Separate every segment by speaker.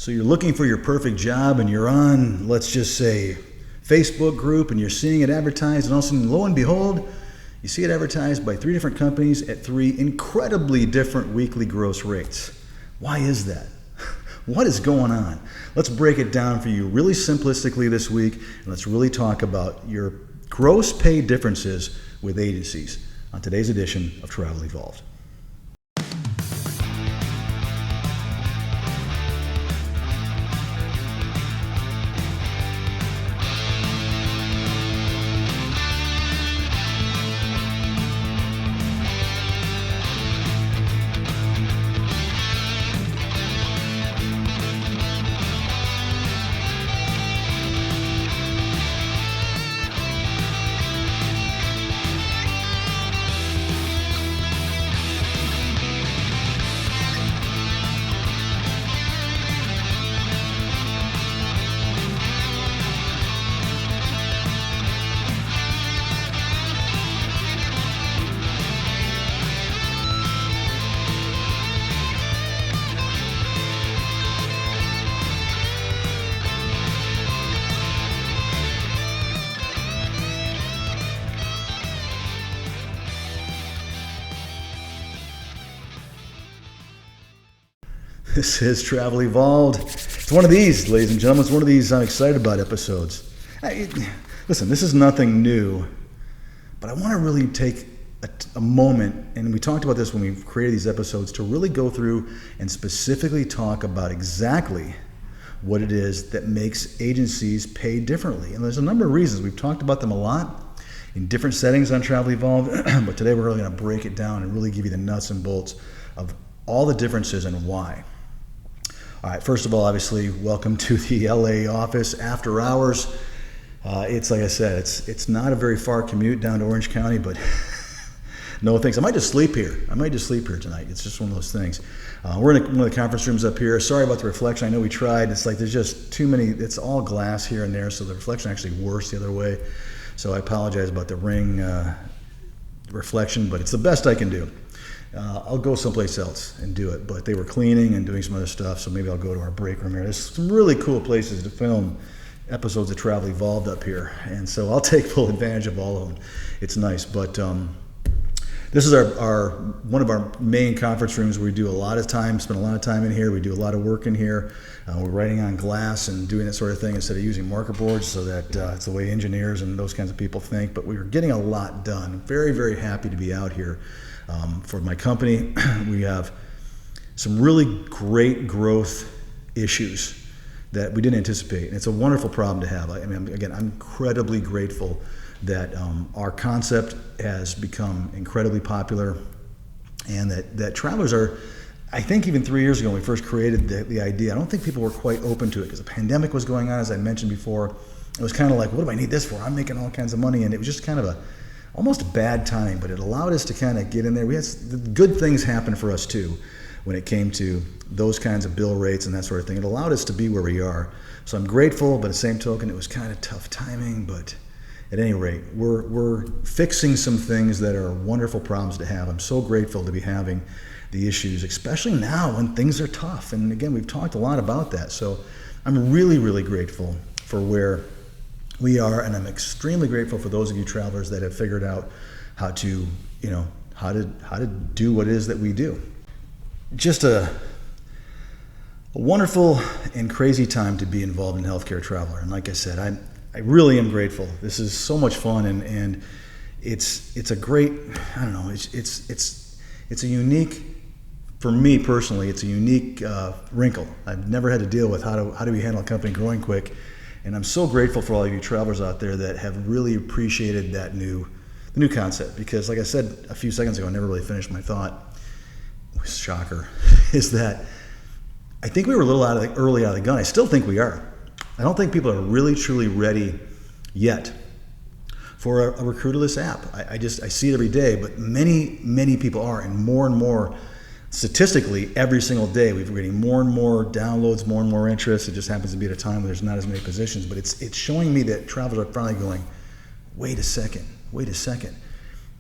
Speaker 1: So you're looking for your perfect job and you're on, let's just say, Facebook group, and you're seeing it advertised, and all of a sudden, lo and behold, you see it advertised by 3 different companies at 3 incredibly different weekly gross rates. Why is that? What is going on? Let's break it down for you really simplistically this week, and let's really talk about your gross pay differences with agencies on today's edition of Travel Evolved. This is Travel Evolved. It's one of these, ladies and gentlemen. It's one of these I'm excited about episodes. Listen, this is nothing new, but I want to really take a moment, and we talked about this when we created these episodes, to really go through and specifically talk about exactly what it is that makes agencies pay differently. And there's a number of reasons. We've talked about them a lot in different settings on Travel Evolved, but today we're really going to break it down and really give you the nuts and bolts of all the differences and why. All right, first of all, obviously, welcome to the LA office after hours. It's like I said, it's not a very far commute down to Orange County, but no thanks. I might just sleep here. Tonight. It's just one of those things. We're in one of the conference rooms up here. Sorry about the reflection. I know we tried. It's like there's just too many. It's all glass here and there, so the reflection actually worse the other way. So I apologize about the ring reflection, but it's the best I can do. I'll go someplace else and do it, but they were cleaning and doing some other stuff, so maybe I'll go to our break room here. There's some really cool places to film episodes of Travel Evolved up here, and so I'll take full advantage of all of them. It's nice, but this is our one of our main conference rooms where we do spend a lot of time in here. We do a lot of work in here. We're writing on glass and doing that sort of thing instead of using marker boards, so that it's the way engineers and those kinds of people think, but we're getting a lot done. Very, very happy to be out here. For my company, we have some really great growth issues that we didn't anticipate. And it's a wonderful problem to have. I mean, again, I'm incredibly grateful that our concept has become incredibly popular, and that travelers are, I think even 3 years ago when we first created the idea, I don't think people were quite open to it because the pandemic was going on, as I mentioned before. It was kind of like, what do I need this for? I'm making all kinds of money, and it was just kind of almost a bad time, but it allowed us to kind of get in there. We had good things happen for us too when it came to those kinds of bill rates and that sort of thing. It allowed us to be where we are. So I'm grateful, but at the same token, it was kind of tough timing. But at any rate, we're fixing some things that are wonderful problems to have. I'm so grateful to be having the issues, especially now when things are tough. And again, we've talked a lot about that. So I'm really, really grateful for where we are, and I'm extremely grateful for those of you travelers that have figured out how to do what it is that we do. Just a wonderful and crazy time to be involved in healthcare traveler. And like I said, I really am grateful. This is so much fun, and it's a great, I don't know, it's a unique, for me personally, it's a unique wrinkle. I've never had to deal with how do we handle a company growing quick. And I'm so grateful for all of you travelers out there that have really appreciated the new concept. Because like I said a few seconds ago, I never really finished my thought. Shocker, is that I think we were a little early out of the gun. I still think we are. I don't think people are really truly ready yet for a recruiterless app. I see it every day, but many people are, and more statistically, every single day, we're getting more and more downloads, more and more interest. It just happens to be at a time when there's not as many positions, but it's showing me that travelers are finally going, wait a second.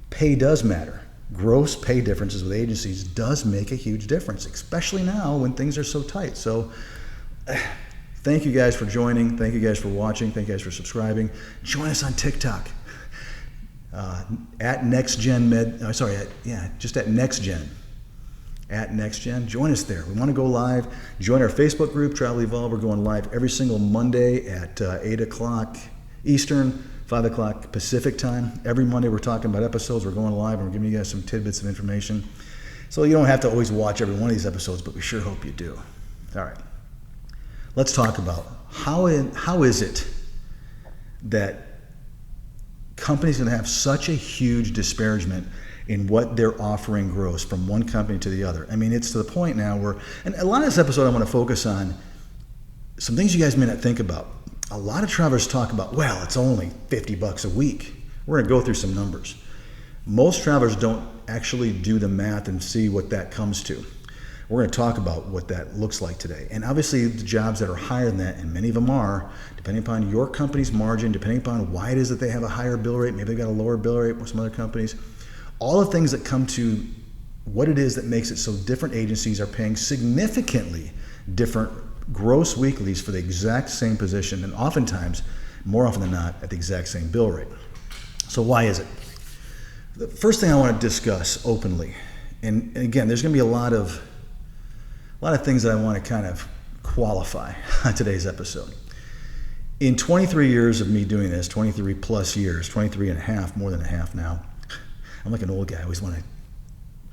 Speaker 1: Pay does matter. Gross pay differences with agencies does make a huge difference, especially now when things are so tight. So Thank you guys for joining. Thank you guys for watching. Thank you guys for subscribing. Join us on TikTok at NextGen just at NextGen. At NextGen. Join us there. We want to go live. Join our Facebook group, Travel Evolve. We're going live every single Monday at 8 o'clock Eastern, 5 o'clock Pacific time. Every Monday we're talking about episodes. We're going live and we're giving you guys some tidbits of information. So you don't have to always watch every one of these episodes, but we sure hope you do. All right. Let's talk about how is it that companies are going to have such a huge disparagement in what they're offering gross from one company to the other. I mean, it's to the point now where, and a lot of this episode I want to focus on some things you guys may not think about. A lot of travelers talk about, well, it's only $50 a week. We're going to go through some numbers. Most travelers don't actually do the math and see what that comes to. We're going to talk about what that looks like today. And obviously the jobs that are higher than that, and many of them are, depending upon your company's margin, depending upon why it is that they have a higher bill rate, maybe they've got a lower bill rate with some other companies, all the things that come to what it is that makes it so different agencies are paying significantly different gross weeklies for the exact same position, and oftentimes, more often than not, at the exact same bill rate. So why is it? The first thing I want to discuss openly, and again, there's going to be a lot of things that I want to kind of qualify on today's episode. In 23 years of me doing this, 23 plus years, 23 and a half, more than a half now, I'm like an old guy. I always want to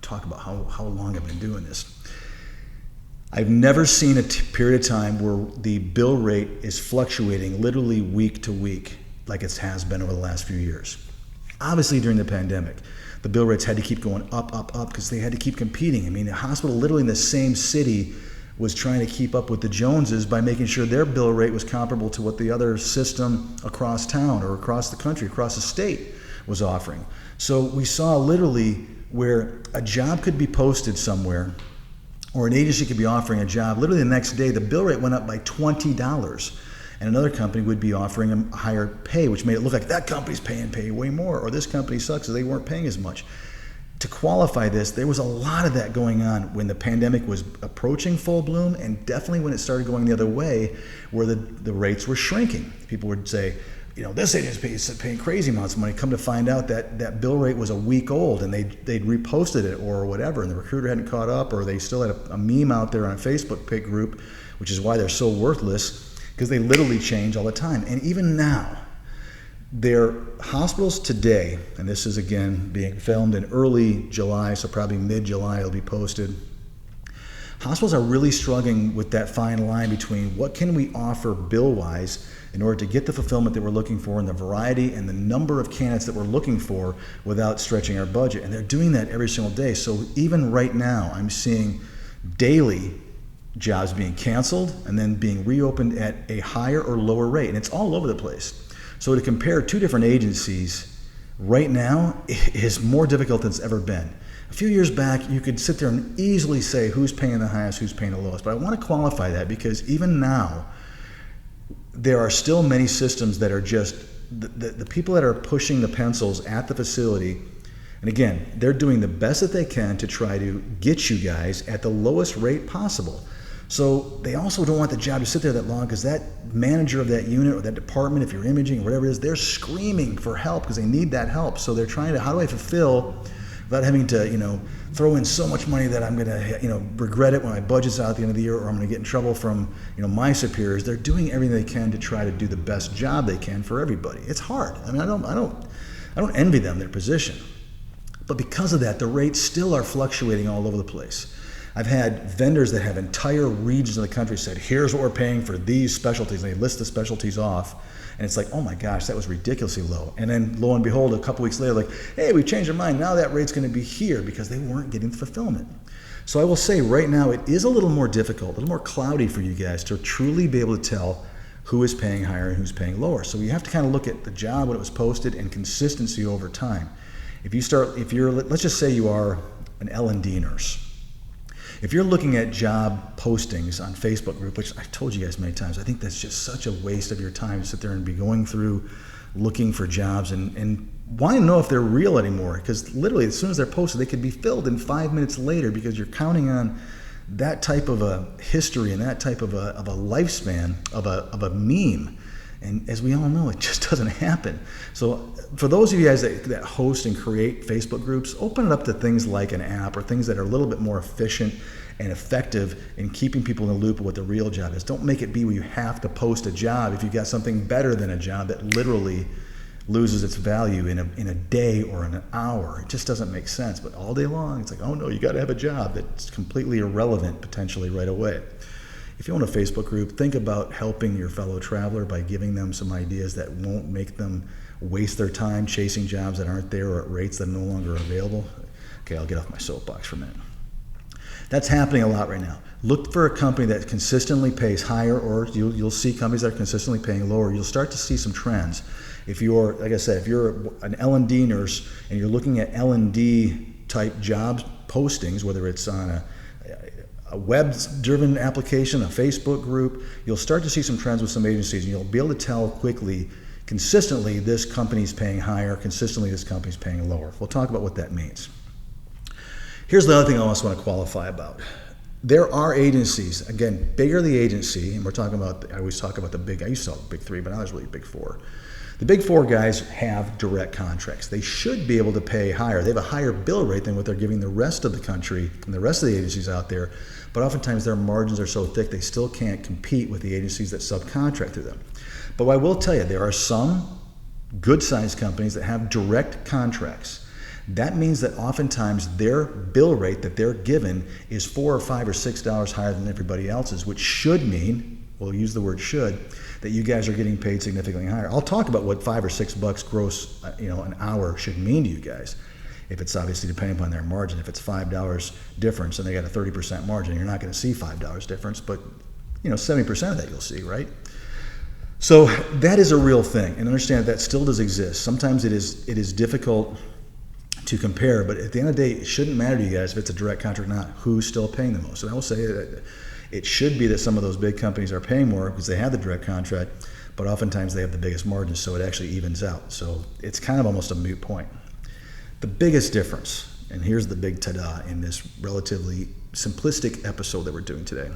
Speaker 1: talk about how long I've been doing this. I've never seen a period of time where the bill rate is fluctuating literally week to week like it has been over the last few years. Obviously, during the pandemic, the bill rates had to keep going up because they had to keep competing. I mean, the hospital literally in the same city was trying to keep up with the Joneses by making sure their bill rate was comparable to what the other system across town or across the country, across the state was offering. So we saw literally where a job could be posted somewhere or an agency could be offering a job. Literally the next day, the bill rate went up by $20. And another company would be offering them higher pay, which made it look like that company's pay way more, or this company sucks, so they weren't paying as much. To qualify this, there was a lot of that going on when the pandemic was approaching full bloom, and definitely when it started going the other way, where the rates were shrinking. People would say, you know, this agency is paying crazy amounts of money. Come to find out that bill rate was a week old, and they'd reposted it or whatever, and the recruiter hadn't caught up, or they still had a meme out there on a Facebook page group, which is why they're so worthless, because they literally change all the time. And even now, their hospitals today, and this is again being filmed in early July, so probably mid-July it'll be posted. Hospitals are really struggling with that fine line between what can we offer bill-wise in order to get the fulfillment that we're looking for and the variety and the number of candidates that we're looking for without stretching our budget. And they're doing that every single day. So even right now, I'm seeing daily jobs being canceled and then being reopened at a higher or lower rate. And it's all over the place. So to compare two different agencies right now is more difficult than it's ever been. A few years back, you could sit there and easily say who's paying the highest, who's paying the lowest. But I want to qualify that because even now, there are still many systems that are just, the people that are pushing the pencils at the facility, and again, they're doing the best that they can to try to get you guys at the lowest rate possible. So they also don't want the job to sit there that long because that manager of that unit or that department, if you're imaging or whatever it is, they're screaming for help because they need that help. So they're trying to, how do I fulfill without having to, throw in so much money that I'm going to, regret it when my budget's out at the end of the year, or I'm going to get in trouble from, my superiors. They're doing everything they can to try to do the best job they can for everybody. It's hard. I mean, I don't envy them their position, but because of that, the rates still are fluctuating all over the place. I've had vendors that have entire regions of the country said, here's what we're paying for these specialties. And they list the specialties off. And it's like, oh my gosh, that was ridiculously low. And then lo and behold, a couple weeks later, like, hey, we changed our mind. Now that rate's going to be here because they weren't getting the fulfillment. So I will say right now, it is a little more difficult, a little more cloudy for you guys to truly be able to tell who is paying higher and who's paying lower. So you have to kind of look at the job when it was posted and consistency over time. Let's just say you are an L&D nurse. If you're looking at job postings on Facebook group, which I've told you guys many times, I think that's just such a waste of your time to sit there and be going through looking for jobs and wanting to know if they're real anymore. Because literally, as soon as they're posted, they could be filled in 5 minutes later because you're counting on that type of a history and that type of a lifespan of a meme. And as we all know, it just doesn't happen. So for those of you guys that host and create Facebook groups, open it up to things like an app or things that are a little bit more efficient and effective in keeping people in the loop of what the real job is. Don't make it be where you have to post a job if you've got something better than a job that literally loses its value in a day or in an hour. It just doesn't make sense. But all day long, it's like, oh no, you got to have a job that's completely irrelevant potentially right away. If you own a Facebook group, think about helping your fellow traveler by giving them some ideas that won't make them waste their time chasing jobs that aren't there or at rates that are no longer available. Okay, I'll get off my soapbox for a minute. That's happening a lot right now. Look for a company that consistently pays higher, or you'll see companies that are consistently paying lower. You'll start to see some trends. If you're, like I said, if you're an L&D nurse and you're looking at L&D type job postings, whether it's on a web-driven application, a Facebook group, you'll start to see some trends with some agencies, and you'll be able to tell quickly, consistently, this company's paying higher, consistently, this company's paying lower. We'll talk about what that means. Here's the other thing I also want to qualify about. There are agencies, again, bigger the agency, and we're talking about, I always talk about the big, I used to call it big three, but now there's really big four. The big four guys have direct contracts. They should be able to pay higher. They have a higher bill rate than what they're giving the rest of the country and the rest of the agencies out there, but oftentimes their margins are so thick they still can't compete with the agencies that subcontract through them. But I will tell you, there are some good-sized companies that have direct contracts. That means that oftentimes their bill rate that they're given is $4 or $5 or $6 higher than everybody else's, which should mean, we'll use the word should, that you guys are getting paid significantly higher. I'll talk about what $5 or $6 gross, an hour should mean to you guys. If it's obviously depending upon their margin. If it's $5 difference and they got a 30% margin, you're not going to see $5 difference, but 70% of that you'll see, right? So that is a real thing, and understand that still does exist. Sometimes it is difficult to compare, but at the end of the day, it shouldn't matter to you guys if it's a direct contract or not, who's still paying the most. And I will say that it should be that some of those big companies are paying more because they have the direct contract, but oftentimes they have the biggest margins, so it actually evens out. So it's kind of almost a moot point. The biggest difference, and here's the big ta-da in this relatively simplistic episode that we're doing today.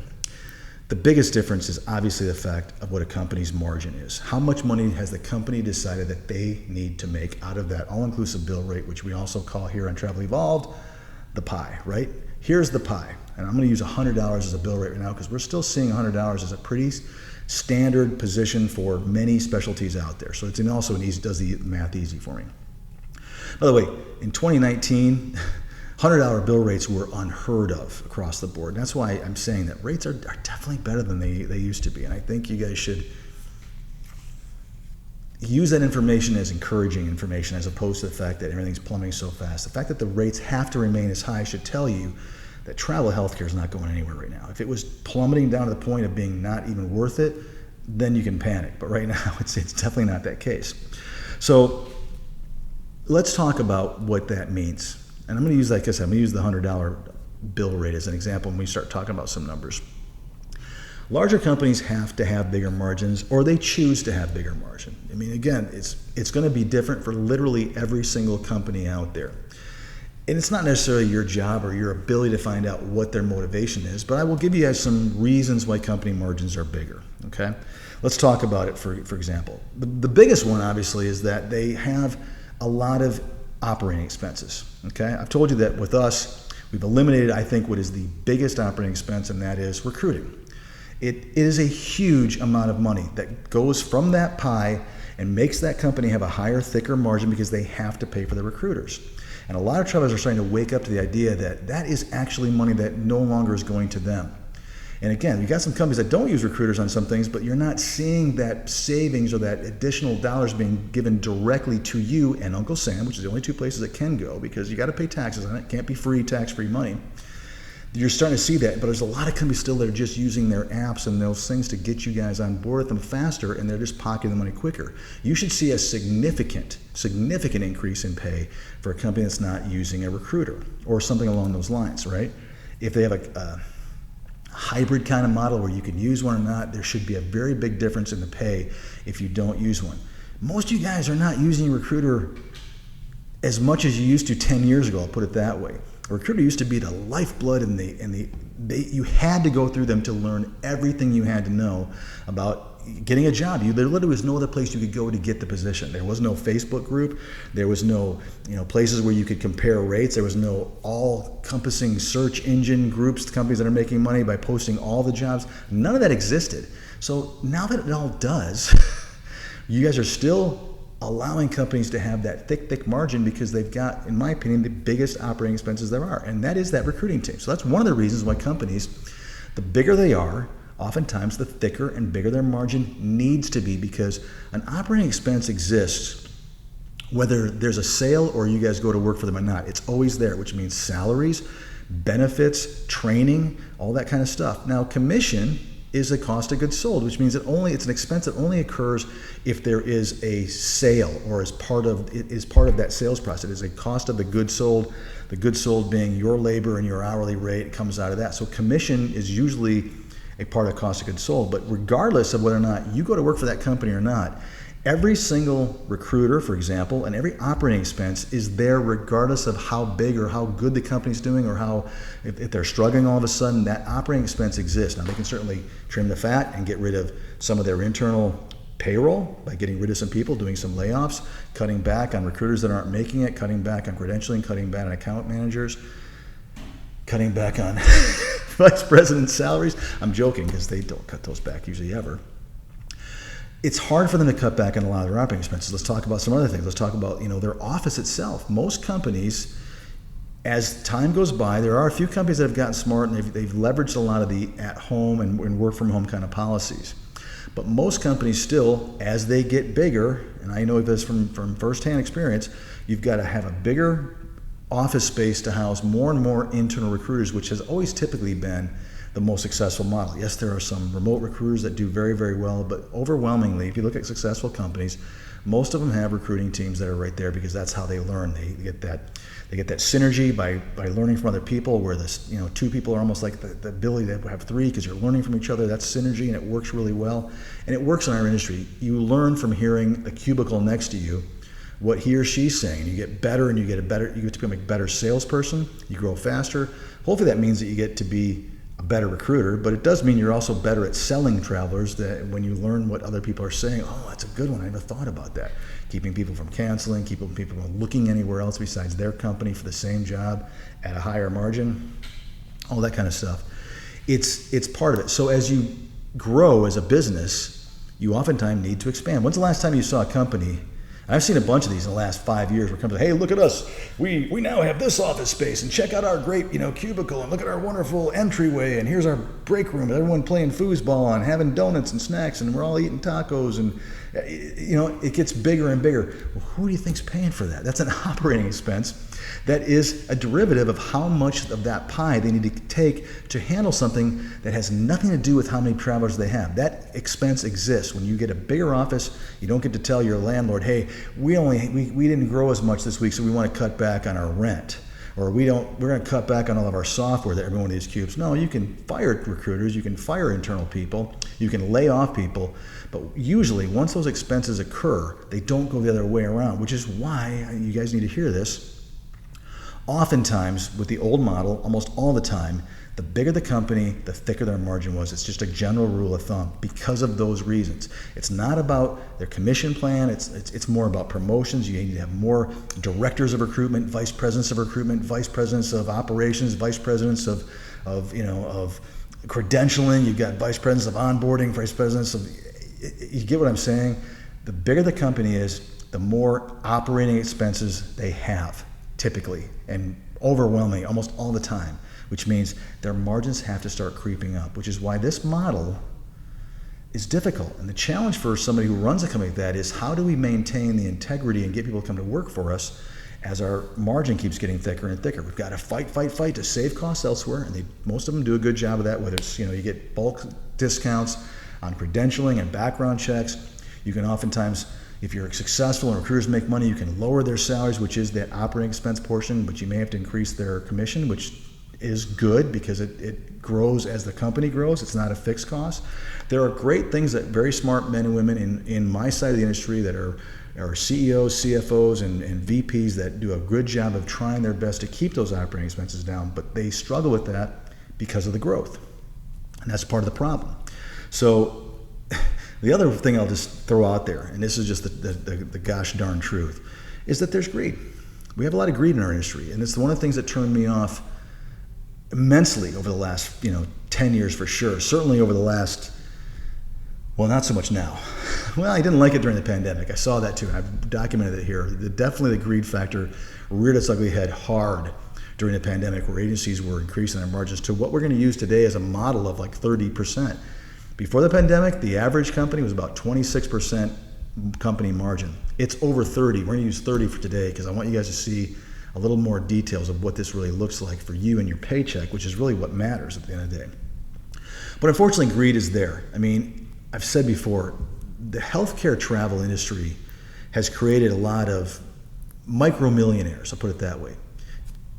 Speaker 1: The biggest difference is obviously the fact of what a company's margin is. How much money has the company decided that they need to make out of that all-inclusive bill rate, which we also call here on Travel Evolved, the pie, right? Here's the pie. And I'm going to use $100 as a bill rate right now because we're still seeing $100 as a pretty standard position for many specialties out there. So it's also does the math easy for me. By the way, in 2019, $100 bill rates were unheard of across the board. And that's why I'm saying that rates are definitely better than they used to be. And I think you guys should use that information as encouraging information as opposed to the fact that everything's plummeting so fast. The fact that the rates have to remain as high should tell you that travel healthcare is not going anywhere right now. If it was plummeting down to the point of being not even worth it, then you can panic. But right now, it's definitely not that case. So let's talk about what that means. And I'm going to use, like I said, I'm going to use the $100 bill rate as an example when we start talking about some numbers. Larger companies have to have bigger margins, or they choose to have bigger margin. I mean, again, it's going to be different for literally every single company out there. And it's not necessarily your job or your ability to find out what their motivation is, but I will give you guys some reasons why company margins are bigger, okay? Let's talk about it, for example. The biggest one, obviously, is that they have a lot of operating expenses, okay? I've told you that with us, we've eliminated, I think, what is the biggest operating expense, and that is recruiting. It is a huge amount of money that goes from that pie and makes that company have a higher, thicker margin because they have to pay for the recruiters. And a lot of travelers are starting to wake up to the idea that that is actually money that no longer is going to them. And again, you got some companies that don't use recruiters on some things, but you're not seeing that savings or that additional dollars being given directly to you and Uncle Sam, which is the only two places it can go because you got to pay taxes on it. It can't be free, tax-free money. You're starting to see that, but there's a lot of companies still that are just using their apps and those things to get you guys on board with them faster, and they're just pocketing the money quicker. You should see a significant increase in pay for a company that's not using a recruiter or something along those lines, right? If they have a hybrid kind of model where you can use one or not, there should be a very big difference in the pay if you don't use one. Most of you guys are not using a recruiter as much as you used to 10 years ago, I'll put it that way. A recruiter used to be the lifeblood, and you had to go through them to learn everything you had to know about getting a job. There literally was no other place you could go to get the position. There was no Facebook group. There was no places where you could compare rates. There was no all-encompassing search engine groups, companies that are making money by posting all the jobs. None of that existed. So now that it all does, you guys are still allowing companies to have that thick margin because they've got, in my opinion, the biggest operating expenses there are, and that is that recruiting team. So that's one of the reasons why companies, the bigger they are, oftentimes the thicker and bigger their margin needs to be, because an operating expense exists whether there's a sale or you guys go to work for them or not. It's always there, which means salaries, benefits, training, all that kind of stuff. Now, commission is a cost of goods sold, which means it's an expense that only occurs if there is a sale or is part of that sales process. It is a cost of the goods sold. The goods sold being your labor and your hourly rate comes out of that. So commission is usually a part of cost of goods sold. But regardless of whether or not you go to work for that company or not, every single recruiter, for example, and every operating expense is there regardless of how big or how good the company's doing, or how, if they're struggling all of a sudden, that operating expense exists. Now, they can certainly trim the fat and get rid of some of their internal payroll by getting rid of some people, doing some layoffs, cutting back on recruiters that aren't making it, cutting back on credentialing, cutting back on account managers, cutting back on vice president salaries. I'm joking, because they don't cut those back usually ever. It's hard for them to cut back on a lot of their operating expenses. Let's talk about some other things. Let's talk about their office itself. Most companies, as time goes by, there are a few companies that have gotten smart, and they've leveraged a lot of the at-home and work-from-home kind of policies. But most companies still, as they get bigger, and I know this from firsthand experience, you've got to have a bigger office space to house more and more internal recruiters, which has always typically been the most successful model. Yes, there are some remote recruiters that do very, very well, but overwhelmingly, if you look at successful companies, most of them have recruiting teams that are right there, because that's how they learn. They get that synergy by learning from other people, where two people are almost like the ability to have three, because you're learning from each other. That's synergy, and it works really well. And it works in our industry. You learn from hearing a cubicle next to you what he or she's saying. You get better, and you get to become a better salesperson. You grow faster. Hopefully that means that you get to be a better recruiter, but it does mean you're also better at selling travelers, that when you learn what other people are saying, oh, that's a good one, I never thought about that. Keeping people from canceling, keeping people from looking anywhere else besides their company for the same job at a higher margin, all that kind of stuff. It's part of it. So as you grow as a business, you oftentimes need to expand. When's the last time you saw a company? I've seen a bunch of these in the last 5 years where companies, hey, look at us. We now have this office space, and check out our great cubicle, and look at our wonderful entryway, and here's our break room, and everyone playing foosball and having donuts and snacks, and we're all eating tacos, and it gets bigger and bigger. Well, who do you think's paying for that? That's an operating expense that is a derivative of how much of that pie they need to take to handle something that has nothing to do with how many travelers they have. That expense exists. When you get a bigger office, you don't get to tell your landlord, hey, we didn't grow as much this week, so we want to cut back on our rent. Or we're going to cut back on all of our software that every one of these cubes. No, you can fire recruiters, you can fire internal people, you can lay off people, but usually once those expenses occur, they don't go the other way around, which is why, you guys need to hear this, oftentimes with the old model, almost all the time, the bigger the company, the thicker their margin was. It's just a general rule of thumb because of those reasons. It's not about their commission plan. It's more about promotions. You need to have more directors of recruitment, vice presidents of recruitment, vice presidents of operations, vice presidents of credentialing. You've got vice presidents of onboarding, vice presidents of. You get what I'm saying? The bigger the company is, the more operating expenses they have, typically, and overwhelmingly, almost all the time. Which means their margins have to start creeping up, which is why this model is difficult. And the challenge for somebody who runs a company like that is, how do we maintain the integrity and get people to come to work for us as our margin keeps getting thicker and thicker? We've got to fight to save costs elsewhere, and most of them do a good job of that, whether it's, you get bulk discounts on credentialing and background checks. You can oftentimes, if you're successful and recruiters make money, you can lower their salaries, which is that operating expense portion, but you may have to increase their commission, which is good because it grows as the company grows. It's not a fixed cost. There are great things that very smart men and women in my side of the industry that are CEOs, CFOs, and VPs that do a good job of trying their best to keep those operating expenses down, but they struggle with that because of the growth. And that's part of the problem. So the other thing I'll just throw out there, and this is just the gosh darn truth, is that there's greed. We have a lot of greed in our industry, and it's one of the things that turned me off immensely over the last 10 years for sure. Certainly over the last, well, not so much now. Well, I didn't like it during the pandemic. I saw that too. I've documented it here. Definitely the greed factor reared its ugly head hard during the pandemic, where agencies were increasing their margins to what we're going to use today as a model of like 30%. Before the pandemic, the average company was about 26% company margin. It's over 30. We're going to use 30 for today because I want you guys to see a little more details of what this really looks like for you and your paycheck, which is really what matters at the end of the day. But unfortunately, greed is there. I mean, I've said before, the healthcare travel industry has created a lot of micro-millionaires, I'll put it that way.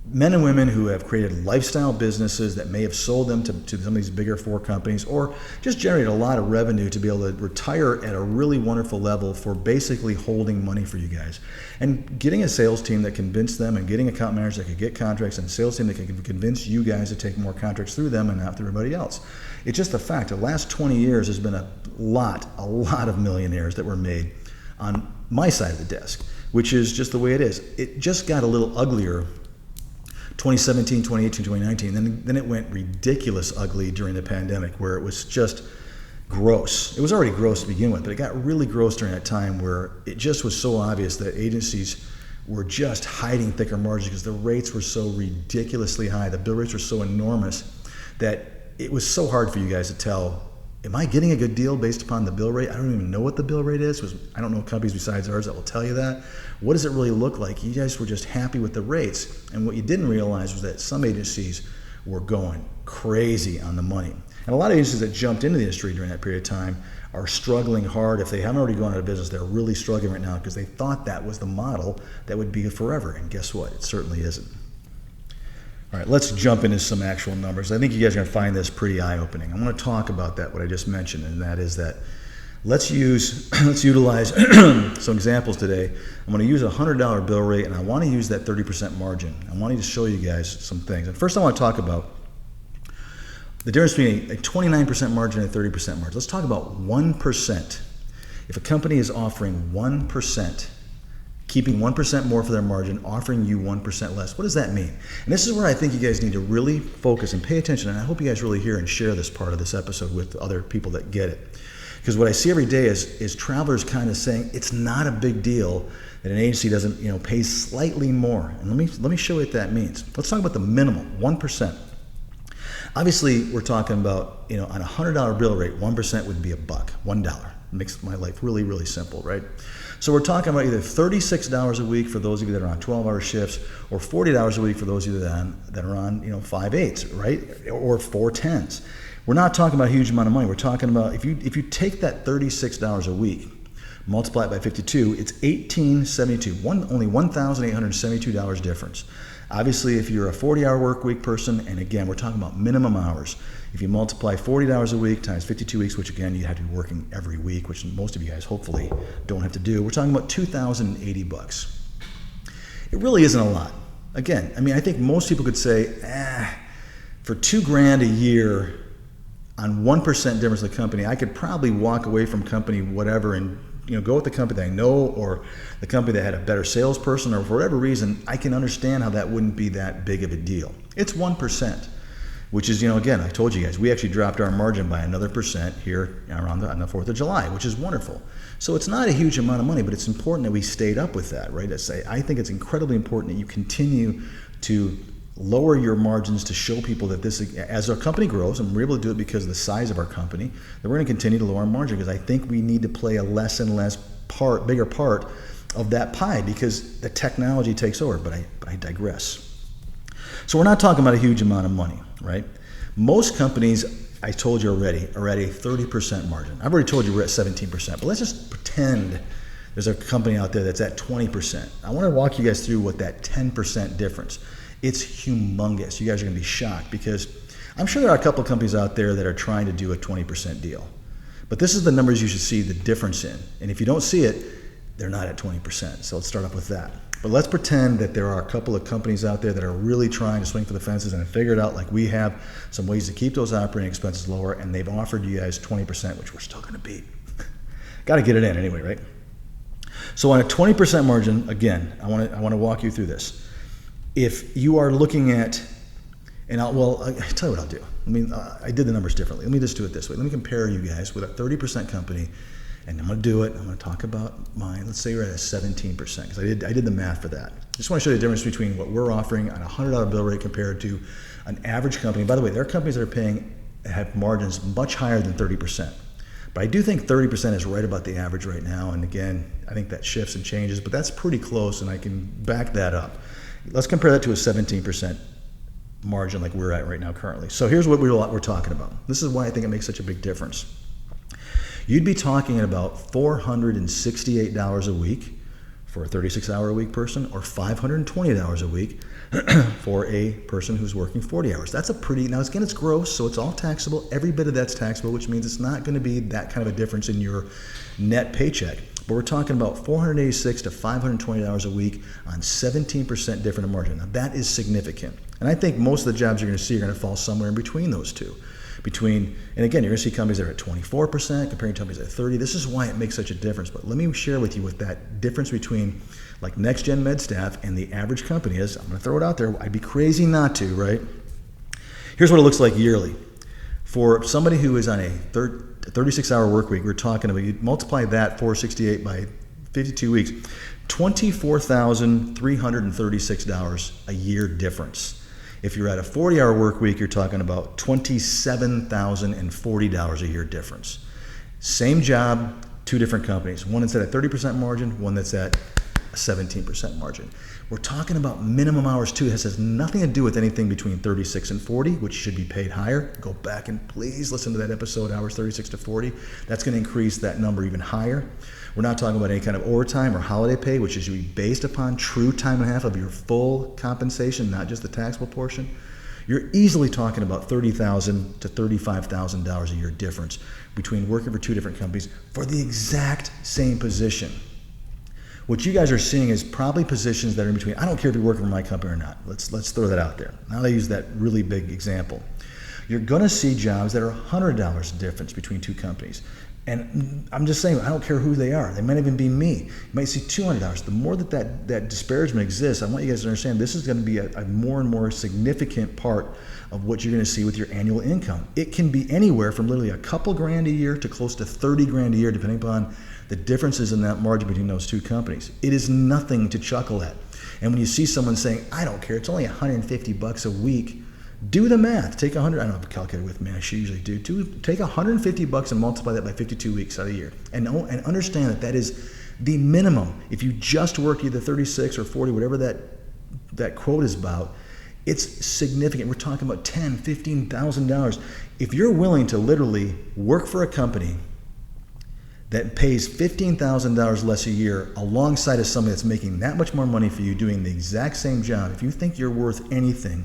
Speaker 1: Men and women who have created lifestyle businesses that may have sold them to some of these bigger four companies, or just generated a lot of revenue to be able to retire at a really wonderful level for basically holding money for you guys. And getting a sales team that convinced them, and getting account managers that could get contracts, and a sales team that can convince you guys to take more contracts through them and not through everybody else. It's just a fact. The last 20 years there's been a lot of millionaires that were made on my side of the desk, which is just the way it is. It just got a little uglier 2017, 2018, 2019, then it went ridiculous ugly during the pandemic, where it was just gross. It was already gross to begin with, but it got really gross during that time where it just was so obvious that agencies were just hiding thicker margins because the rates were so ridiculously high. The bill rates were so enormous that it was so hard for you guys to tell, am I getting a good deal based upon the bill rate? I don't even know what the bill rate is. I don't know companies besides ours that will tell you that. What does it really look like? You guys were just happy with the rates. And what you didn't realize was that some agencies were going crazy on the money. And a lot of agencies that jumped into the industry during that period of time are struggling hard. If they haven't already gone out of business, they're really struggling right now because they thought that was the model that would be forever. And guess what? It certainly isn't. All right, let's jump into some actual numbers. I think you guys are going to find this pretty eye-opening. I want to talk about that, what I just mentioned, and that is that let's utilize some examples today. I'm going to use a $100 bill rate, and I want to use that 30% margin. I want to show you guys some things. And first I want to talk about the difference between a 29% margin and a 30% margin. Let's talk about 1%. If a company is offering 1%, keeping 1% more for their margin, offering you 1% less. What does that mean? And this is where I think you guys need to really focus and pay attention, and I hope you guys really hear and share this part of this episode with other people that get it. Because what I see every day is travelers kind of saying it's not a big deal that an agency doesn't pay slightly more. And let me show you what that means. Let's talk about the minimum, 1%. Obviously, we're talking about, on a $100 bill rate, 1% would be $1. Makes my life really, really simple, right? So we're talking about either $36 a week for those of you that are on 12-hour shifts, or $40 a week for those of you that are on 5/8s, right? Or 4/10s. We're not talking about a huge amount of money. We're talking about if you take that $36 a week, multiply it by 52, it's $1,872. Only $1,872 difference. Obviously, if you're a 40-hour work week person, and again, we're talking about minimum hours. If you multiply $40 a week times 52 weeks, which again, you have to be working every week, which most of you guys hopefully don't have to do, we're talking about $2,080. It really isn't a lot. Again, I think most people could say, for $2,000 a year on 1% difference in the company, I could probably walk away from company whatever and go with the company that I know, or the company that had a better salesperson, or for whatever reason, I can understand how that wouldn't be that big of a deal. It's 1%, which is, again, I told you guys, we actually dropped our margin by another % here on the 4th of July, which is wonderful. So it's not a huge amount of money, but it's important that we stayed up with that, right? I think it's incredibly important that you continue to lower your margins to show people that this, as our company grows, and we're able to do it because of the size of our company, that we're going to continue to lower our margin, because I think we need to play a less and less bigger part of that pie because the technology takes over, but I digress. So we're not talking about a huge amount of money, right? Most companies, I told you already, are at a 30% margin. I've already told you we're at 17%, but let's just pretend there's a company out there that's at 20%. I want to walk you guys through what that 10% difference It's humongous. You guys are going to be shocked because I'm sure there are a couple of companies out there that are trying to do a 20% deal. But this is the numbers you should see the difference in. And if you don't see it, they're not at 20%. So let's start off with that. But let's pretend that there are a couple of companies out there that are really trying to swing for the fences and have figured out, like we have, some ways to keep those operating expenses lower, and they've offered you guys 20%, which we're still going to beat. Got to get it in anyway, right? So on a 20% margin, again, I want to walk you through this. If you are looking at, and I'll tell you what I'll do. I did the numbers differently. Let me just do it this way. Let me compare you guys with a 30% company, and I'm going to do it. I'm going to talk about mine. Let's say we're at a 17%, because I did the math for that. I just want to show you the difference between what we're offering on a $100 bill rate compared to an average company. By the way, there are companies that are have margins much higher than 30%. But I do think 30% is right about the average right now. And again, I think that shifts and changes, but that's pretty close, and I can back that up. Let's compare that to a 17% margin like we're at right now currently. So here's what we're talking about. This is why I think it makes such a big difference. You'd be talking about $468 a week for a 36-hour-a-week person, or $520 a week for a person who's working 40 hours. That's a pretty, now again, it's gross, so it's all taxable. Every bit of that's taxable, which means it's not going to be that kind of a difference in your net paycheck. But we're talking about $486 to $520 a week on 17% different in margin. Now that is significant. And I think most of the jobs you're going to see are going to fall somewhere in between those two. And again, you're going to see companies that are at 24% comparing to companies at 30%. This is why it makes such a difference. But let me share with you what that difference between like Next Gen Med Staff and the average company is. I'm going to throw it out there. I'd be crazy not to, right? Here's what it looks like yearly. For somebody who is on a 36-hour work week, we're talking about, you multiply that 468 by 52 weeks, $24,336 a year difference. If you're at a 40-hour work week, you're talking about $27,040 a year difference. Same job, two different companies. One that's at a 30% margin, one that's at a 17% margin. We're talking about minimum hours too. This has nothing to do with anything between 36 and 40, which should be paid higher. Go back and please listen to that episode, hours 36 to 40. That's going to increase that number even higher. We're not talking about any kind of overtime or holiday pay, which is usually based upon true time and a half of your full compensation, not just the taxable portion. You're easily talking about $30,000 to $35,000 a year difference between working for two different companies for the exact same position. What you guys are seeing is probably positions that are in between. I don't care if you're working for my company or not. Let's throw that out there. Now I use that really big example. You're going to see jobs that are $100 difference between two companies. And I'm just saying, I don't care who they are. They might even be me. You might see $200. The more that disparagement exists, I want you guys to understand this is going to be a more and more significant part of what you're going to see with your annual income. It can be anywhere from literally a couple grand a year to close to 30 grand a year, depending upon the differences in that margin between those two companies. It is nothing to chuckle at. And when you see someone saying, I don't care, it's only $150 a week, do the math. Take 100. I don't have a calculator with me. I should usually do. Take $150 and multiply that by 52 weeks out of the year, and understand that is the minimum. If you just work either 36 or 40, whatever that quote is about, it's significant. We're talking about $10,000, $15,000. If you're willing to literally work for a company that pays $15,000 less a year alongside of somebody that's making that much more money for you doing the exact same job, if you think you're worth anything,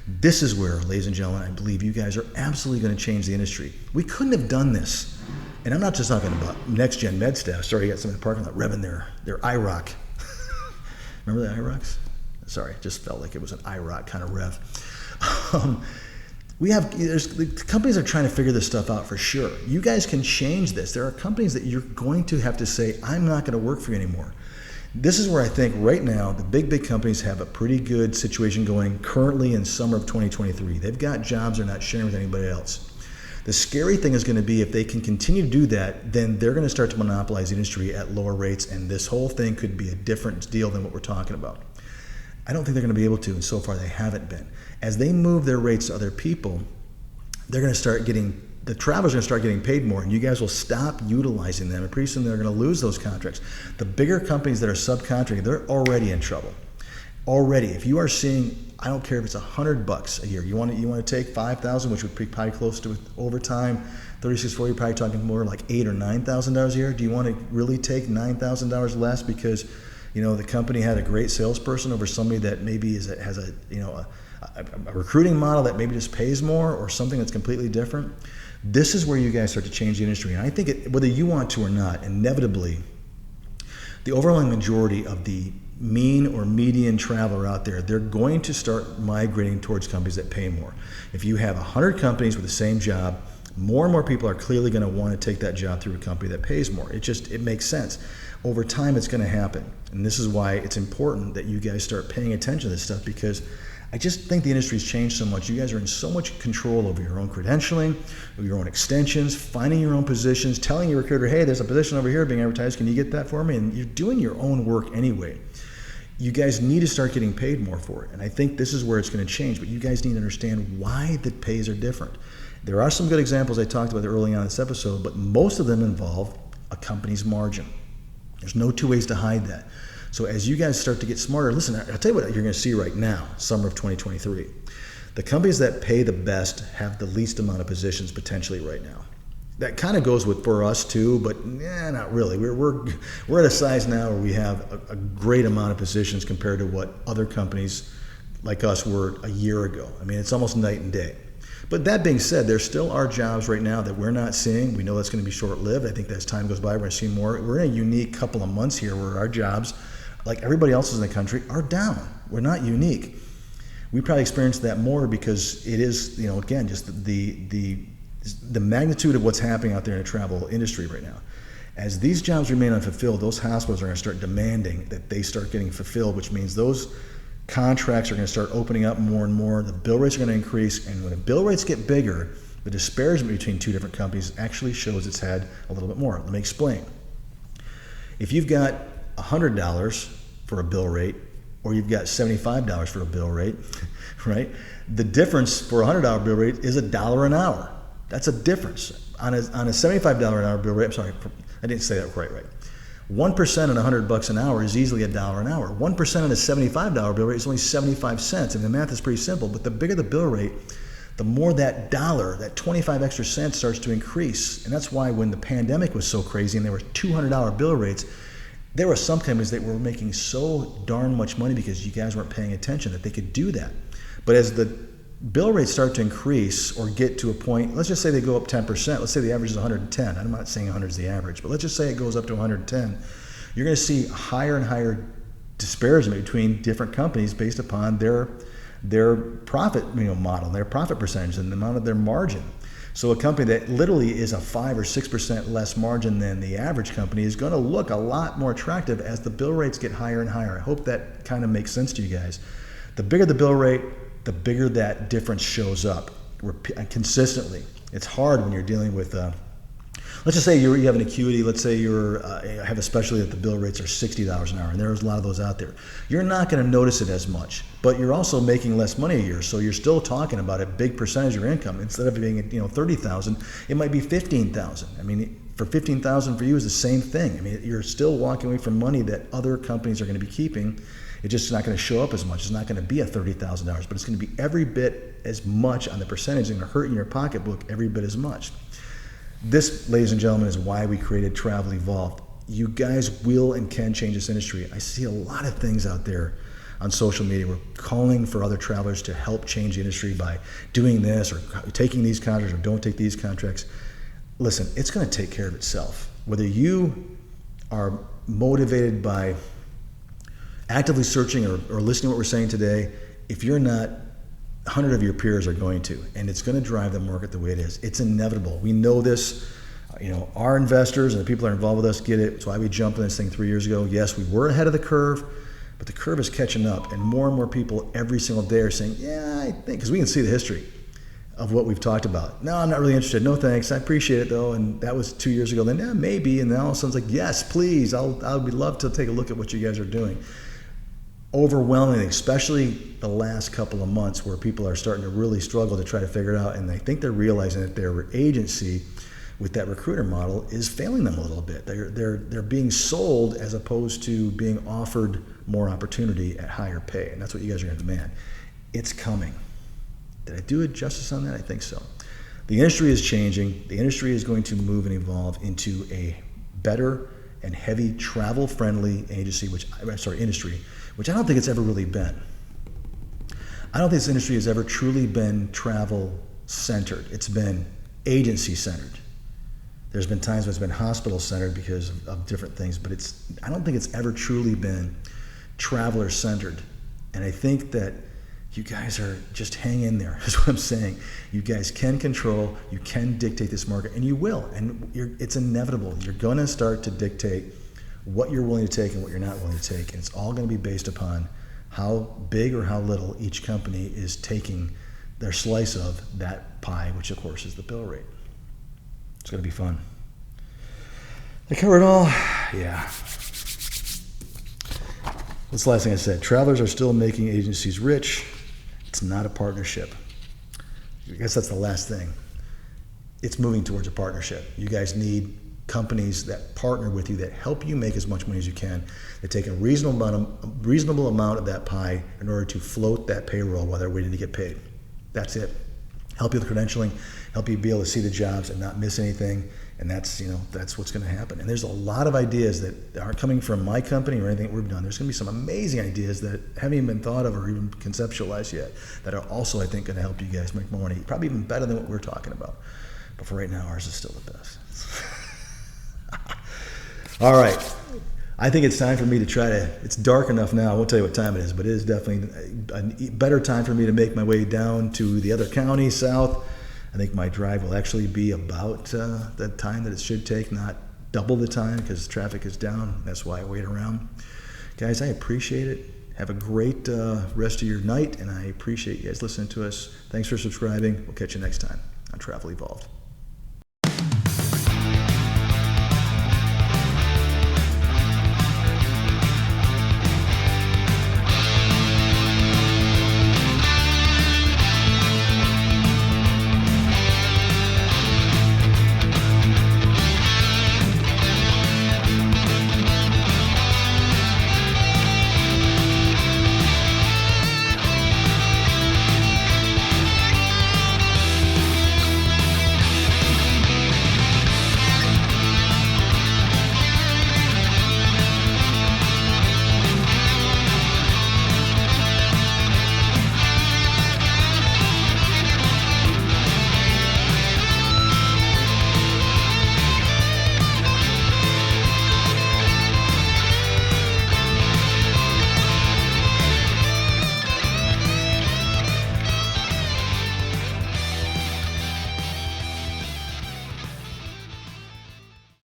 Speaker 1: this is where, ladies and gentlemen, I believe you guys are absolutely going to change the industry. We couldn't have done this. And I'm not just talking about Next Gen Med Staff. Sorry, you got some in the parking lot revving their IROC. Remember the IROCs? Sorry, it just felt like it was an IROC kind of rev. The companies are trying to figure this stuff out for sure. You guys can change this. There are companies that you're going to have to say, I'm not going to work for you anymore. This is where I think right now the big companies have a pretty good situation going currently in summer of 2023. They've got jobs they're not sharing with anybody else. The scary thing is going to be if they can continue to do that, then they're going to start to monopolize the industry at lower rates, and this whole thing could be a different deal than what we're talking about. I don't think they're going to be able to, and so far they haven't been. As they move their rates to other people, they're going to start getting, the travelers are going to start getting paid more, and you guys will stop utilizing them, and pretty soon they're going to lose those contracts. The bigger companies that are subcontracting, they're already in trouble. Already, if you are seeing, I don't care if it's $100 a year, you want to take $5,000, which would be probably close to overtime, 3640, you're probably talking more like $8,000 or $9,000 a year. Do you want to really take $9,000 less because the company had a great salesperson over somebody that maybe has a recruiting model that maybe just pays more, or something that's completely different. This is where you guys start to change the industry. And I think whether you want to or not, inevitably, the overwhelming majority of the mean or median traveler out there, they're going to start migrating towards companies that pay more. If you have 100 companies with the same job, more and more people are clearly going to want to take that job through a company that pays more. It makes sense. Over time, it's going to happen. And this is why it's important that you guys start paying attention to this stuff, because I just think the industry's changed so much. You guys are in so much control over your own credentialing, your own extensions, finding your own positions, telling your recruiter, hey, there's a position over here being advertised, can you get that for me? And you're doing your own work anyway. You guys need to start getting paid more for it. And I think this is where it's going to change. But you guys need to understand why the pays are different. There are some good examples I talked about early on in this episode, but most of them involve a company's margin. There's no two ways to hide that. So as you guys start to get smarter, listen, I'll tell you what you're going to see right now, summer of 2023. The companies that pay the best have the least amount of positions potentially right now. That kind of goes for us too, but not really. We're at a size now where we have a great amount of positions compared to what other companies like us were a year ago. I mean, it's almost night and day. But that being said, there still are jobs right now that we're not seeing. We know that's going to be short-lived. I think that as time goes by, we're going to see more. We're in a unique couple of months here where our jobs, like everybody else's in the country, are down. We're not unique. We probably experienced that more because it is, again, just the magnitude of what's happening out there in the travel industry right now. As these jobs remain unfulfilled, those hospitals are going to start demanding that they start getting fulfilled, which means those contracts are going to start opening up more and more. The bill rates are going to increase, and when the bill rates get bigger, the disparity between two different companies actually shows its head a little bit more. Let me explain. If you've got $100 for a bill rate, or you've got $75 for a bill rate, right? The difference for a $100 bill rate is $1 an hour. That's a difference. On a $75 an hour bill rate, I'm sorry, I didn't say that quite right. 1% on $100 an hour is easily $1 an hour. 1% on a $75 bill rate is only 75 cents. And the math is pretty simple, but the bigger the bill rate, the more that dollar, that 25 extra cents starts to increase. And that's why when the pandemic was so crazy and there were $200 bill rates, there were some companies that were making so darn much money because you guys weren't paying attention that they could do that. But as the bill rates start to increase or get to a point, let's just say they go up 10%. Let's say the average is 110. I'm not saying 100 is the average, but let's just say it goes up to 110. You're going to see higher and higher disparity between different companies based upon their profit model, their profit percentage, and the amount of their margin. So a company that literally is a 5 or 6% less margin than the average company is going to look a lot more attractive as the bill rates get higher and higher. I hope that kind of makes sense to you guys. The bigger the bill rate, the bigger that difference shows up consistently. It's hard when you're dealing with, let's just say you have an acuity, let's say you have a specialty that the bill rates are $60 an hour, and there's a lot of those out there. You're not going to notice it as much, but you're also making less money a year, so you're still talking about a big percentage of your income. Instead of being $30,000, it might be $15,000. I mean, for $15,000 for you is the same thing. I mean, you're still walking away from money that other companies are going to be keeping. It's just not going to show up as much. It's not going to be a $30,000, but it's going to be every bit as much on the percentage and hurt in your pocketbook every bit as much. This, ladies and gentlemen, is why we created Travel Evolved. You guys will and can change this industry. I see a lot of things out there on social media. We're calling for other travelers to help change the industry by doing this or taking these contracts or don't take these contracts. Listen, it's going to take care of itself. Whether you are motivated by actively searching or listening to what we're saying today, if you're not, 100 of your peers are going to, and it's going to drive the market the way it is. It's inevitable. We know this. Our investors and the people that are involved with us get it. It's why we jumped on this thing 3 years ago. Yes, we were ahead of the curve, but the curve is catching up, and more people every single day are saying, yeah, I think, because we can see the history of what we've talked about. No, I'm not really interested. No, thanks. I appreciate it, though. And that was 2 years ago. Then, yeah, maybe. And now all of a sudden it's like, yes, please. I'll be love to take a look at what you guys are doing. Overwhelmingly, especially the last couple of months where people are starting to really struggle to try to figure it out, and I think they're realizing that their agency with that recruiter model is failing them a little bit. They're being sold as opposed to being offered more opportunity at higher pay, and that's what you guys are going to demand. It's coming. Did I do it justice on that? I think so. The industry is changing. The industry is going to move and evolve into a better and heavy travel-friendly industry, which I don't think it's ever really been. I don't think this industry has ever truly been travel-centered. It's been agency-centered. There's been times when it's been hospital-centered because of different things, but I don't think it's ever truly been traveler-centered. And I think that you guys are just hang in there, is what I'm saying. You guys can control, you can dictate this market, and you will. And it's inevitable. You're going to start to dictate what you're willing to take and what you're not willing to take. And it's all going to be based upon how big or how little each company is taking their slice of that pie, which of course is the bill rate. It's going to be fun. I covered it all? Yeah. What's the last thing I said? Travelers are still making agencies rich. It's not a partnership. I guess that's the last thing. It's moving towards a partnership. You guys need companies that partner with you, that help you make as much money as you can, that take a reasonable amount of that pie in order to float that payroll while they're waiting to get paid. That's it. Help you with credentialing, help you be able to see the jobs and not miss anything, and that's what's going to happen. And there's a lot of ideas that aren't coming from my company or anything that we've done. There's going to be some amazing ideas that haven't even been thought of or even conceptualized yet that are also, I think, going to help you guys make more money, probably even better than what we're talking about. But for right now, ours is still the best. All right. I think it's time for me to it's dark enough now, I won't tell you what time it is, but it is definitely a better time for me to make my way down to the other county south. I think my drive will actually be about the time that it should take, not double the time, because traffic is down. That's why I wait around. Guys, I appreciate it. Have a great rest of your night, and I appreciate you guys listening to us. Thanks for subscribing. We'll catch you next time on Travel Evolved.